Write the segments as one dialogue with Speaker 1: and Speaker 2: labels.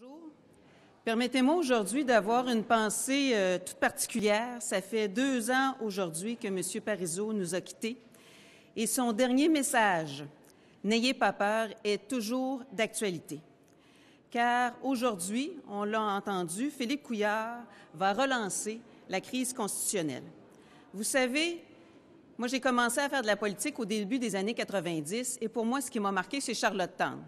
Speaker 1: Bonjour. Permettez-moi aujourd'hui d'avoir une pensée toute particulière. Ça fait 2 ans aujourd'hui que M. Parizeau nous a quittés. Et son dernier message, « N'ayez pas peur », est toujours d'actualité. Car aujourd'hui, on l'a entendu, Philippe Couillard va relancer la crise constitutionnelle. Vous savez, moi j'ai commencé à faire de la politique au début des années 90 et pour moi, ce qui m'a marqué, c'est Charlottetown,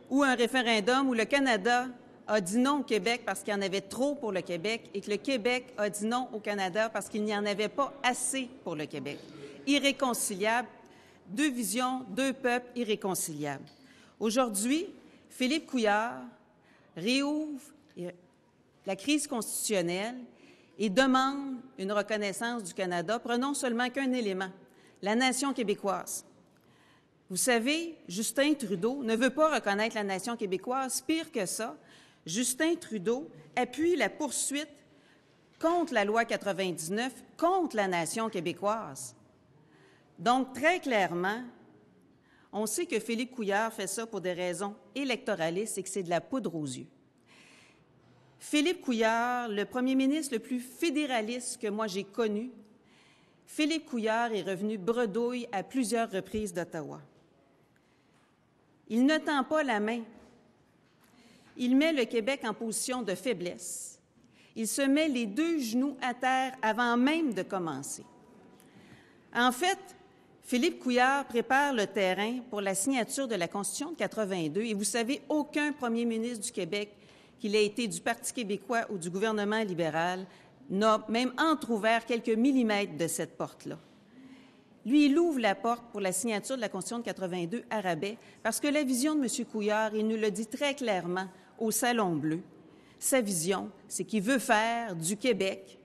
Speaker 1: où un référendum où le Canada a dit non au Québec parce qu'il y en avait trop pour le Québec et que le Québec a dit non au Canada parce qu'il n'y en avait pas assez pour le Québec. Irréconciliable, 2 visions, 2 peuples irréconciliables. Aujourd'hui, Philippe Couillard réouvre la crise constitutionnelle et demande une reconnaissance du Canada. Prenons seulement qu'un élément, la nation québécoise. Vous savez, Justin Trudeau ne veut pas reconnaître la nation québécoise. Pire que ça, Justin Trudeau appuie la poursuite contre la loi 99, contre la nation québécoise. Donc, très clairement, on sait que Philippe Couillard fait ça pour des raisons électoralistes et que c'est de la poudre aux yeux. Philippe Couillard, le premier ministre le plus fédéraliste que moi j'ai connu, Philippe Couillard est revenu bredouille à plusieurs reprises d'Ottawa. Il ne tend pas la main. Il met le Québec en position de faiblesse. Il se met les 2 genoux à terre avant même de commencer. En fait, Philippe Couillard prépare le terrain pour la signature de la Constitution de 82 et vous savez, aucun premier ministre du Québec, qu'il ait été du Parti québécois ou du gouvernement libéral, n'a même entrouvert quelques millimètres de cette porte-là. Lui, il ouvre la porte pour la signature de la Constitution de 82 à rabais parce que la vision de M. Couillard, il nous le dit très clairement au Salon Bleu, sa vision, c'est qu'il veut faire du Québec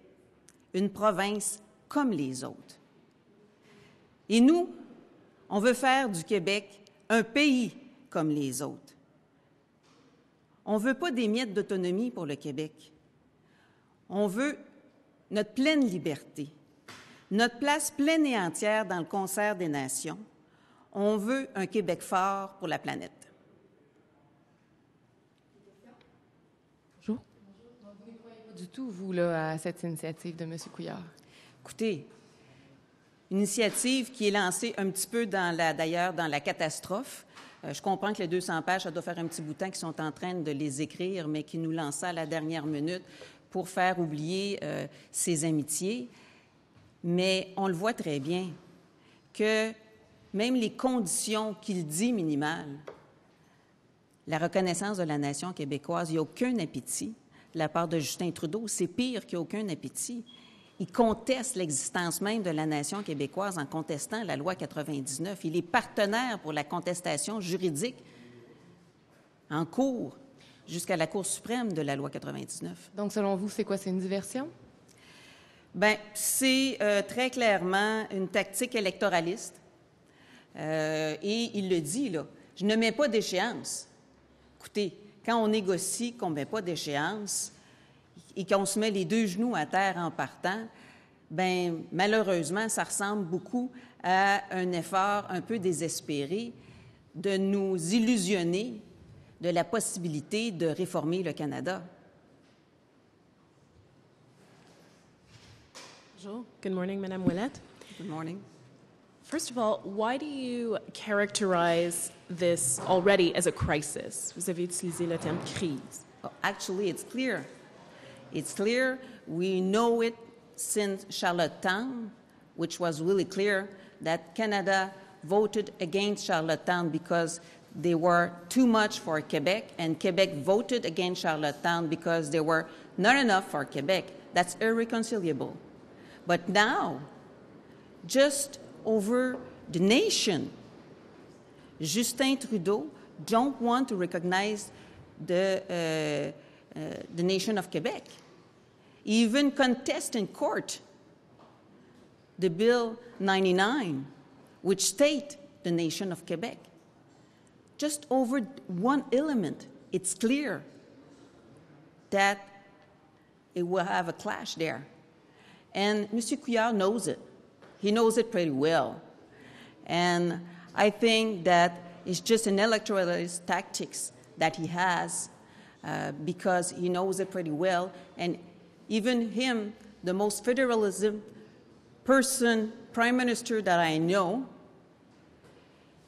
Speaker 1: une province comme les autres. Et nous, on veut faire du Québec un pays comme les autres. On ne veut pas des miettes d'autonomie pour le Québec. On veut notre pleine liberté, notre place pleine et entière dans le concert des nations. On veut un Québec fort pour la planète.
Speaker 2: Bonjour. Vous ne croyez pas du tout, vous, là, à cette initiative de M. Couillard?
Speaker 1: Écoutez, une initiative qui est lancée un petit peu d'ailleurs dans la catastrophe. Je comprends que les 200 pages, ça doit faire un petit bout de temps qu'ils sont en train de les écrire, mais qui nous lancent ça à la dernière minute pour faire oublier ses amitiés. Mais on le voit très bien que même les conditions qu'il dit minimales, la reconnaissance de la nation québécoise, il n'y a aucun appétit de la part de Justin Trudeau. C'est pire qu'il n'y a aucun appétit. Il conteste l'existence même de la nation québécoise en contestant la loi 99. Il est partenaire pour la contestation juridique en cours jusqu'à la Cour suprême de la loi 99.
Speaker 2: Donc, selon vous, c'est quoi? C'est une diversion?
Speaker 1: Bien, c'est très clairement une tactique électoraliste. Et il le dit, là, je ne mets pas d'échéance. Écoutez, quand on négocie, qu'on ne met pas d'échéance et qu'on se met les 2 genoux à terre en partant, bien, malheureusement, ça ressemble beaucoup à un effort un peu désespéré de nous illusionner de la possibilité de réformer le Canada.
Speaker 3: Bonjour. Good morning, Madame Ouellette.
Speaker 1: Good morning.
Speaker 3: First of all, why do you characterize this already as a crisis? Vous avez utilisé le terme crise.
Speaker 1: Actually, it's clear. It's clear. We know it since Charlottetown, which was really clear that Canada voted against Charlottetown because they were too much for Quebec, and Quebec voted against Charlottetown because they were not enough for Quebec. That's irreconcilable. But now, just over the nation, Justin Trudeau don't want to recognize the nation of Quebec. He even contest in court the Bill 99, which state the nation of Quebec. Just over one element, it's clear that it will have a clash there. And M. Couillard knows it. He knows it pretty well. And I think that it's just an electoralist tactics that he has because he knows it pretty well. And even him, the most federalism prime minister that I know,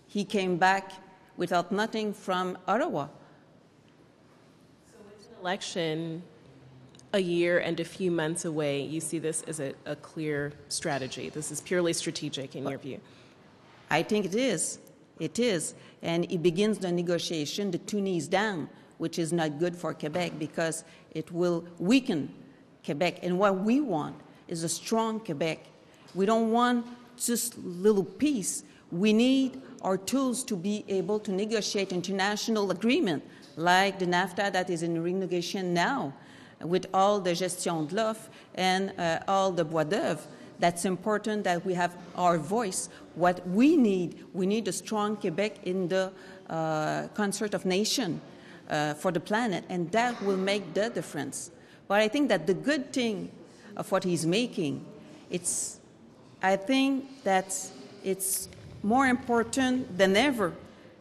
Speaker 1: he came back without nothing from Ottawa.
Speaker 3: So with an election a year and a few months away, you see this as a clear strategy. This is purely strategic in your view.
Speaker 1: I think it is. It is. And it begins the negotiation, the two knees down, which is not good for Quebec because it will weaken Quebec. And what we want is a strong Quebec. We don't want just little piece. We need our tools to be able to negotiate international agreement like the NAFTA that is in renegotiation now with all the gestion de l'offre and all the bois d'oeuvre. That's important that we have our voice. What we need a strong Quebec in the concert of nations for the planet, and that will make the difference. But I think that the good thing of what he's making, I think that it's more important than ever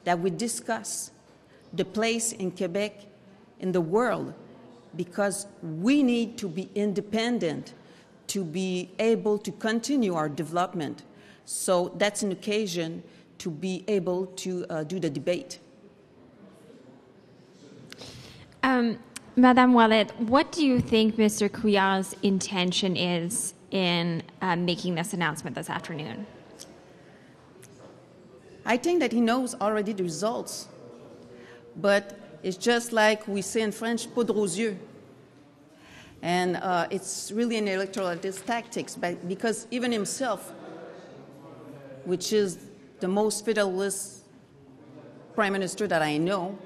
Speaker 1: that we discuss the place in Quebec in the world, because we need to be independent to be able to continue our development. So that's an occasion to be able to do the debate.
Speaker 4: Madame Ouellet, what do you think Mr. Couillard's intention is in making this announcement this afternoon?
Speaker 1: I think that he knows already the results, but it's just like we say in French, poudre aux yeux. And it's really an electoral tactics, because even himself, which is the most federalist prime minister that I know,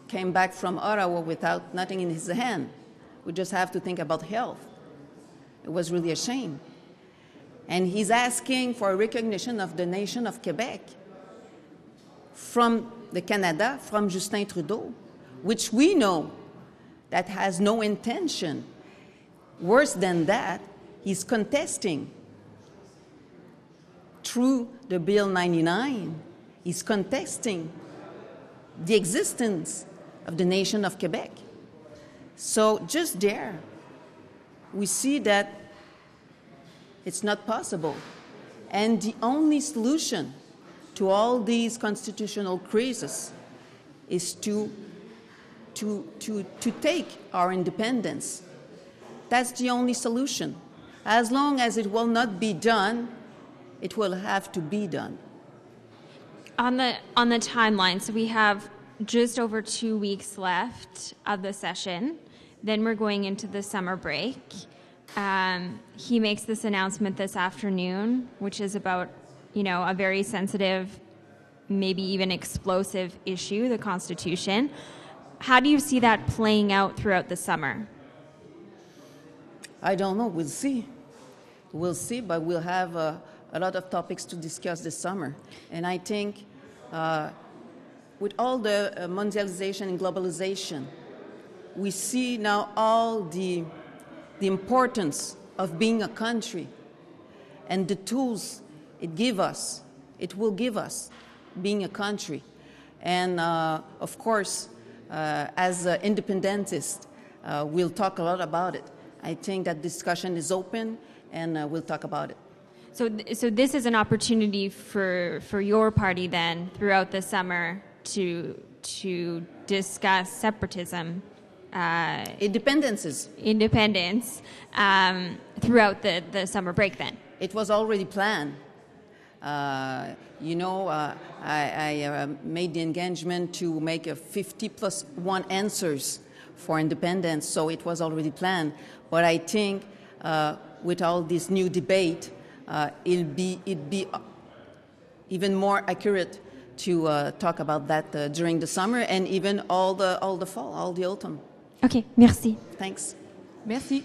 Speaker 1: came back from Ottawa without nothing in his hand. We just have to think about health. It was really a shame. And he's asking for a recognition of the nation of Quebec from the Canada, from Justin Trudeau, which we know that has no intention. Worse than that, he's contesting through the Bill 99, he's contesting the existence of the nation of Quebec. So just there, we see that it's not possible. And the only solution to all these constitutional crises is to take our independence. That's the only solution. As long as it will not be done, it will have to be done.
Speaker 4: On the timeline, so we have just over 2 weeks left of the session. Then we're going into the summer break. He makes this announcement this afternoon, which is about, a very sensitive, maybe even explosive issue, the Constitution. How do you see that playing out throughout the summer?
Speaker 1: I don't know. We'll see. We'll see, but we'll have a lot of topics to discuss this summer. And I think with all the mondialization and globalization, we see now all the importance of being a country and the tools it will give us being a country. And of course, as independentists, we'll talk a lot about it. I think that discussion is open, and we'll talk about it.
Speaker 4: So this is an opportunity for your party then throughout the summer to discuss separatism,
Speaker 1: independence
Speaker 4: throughout the summer break then.
Speaker 1: It was already planned. I made the engagement to make a 50+1 answers for independence, so it was already planned. But I think with all this new debate, it'd be even more accurate to talk about that during the summer and even all the fall, all the autumn.
Speaker 4: Okay, merci.
Speaker 1: Thanks.
Speaker 2: Merci.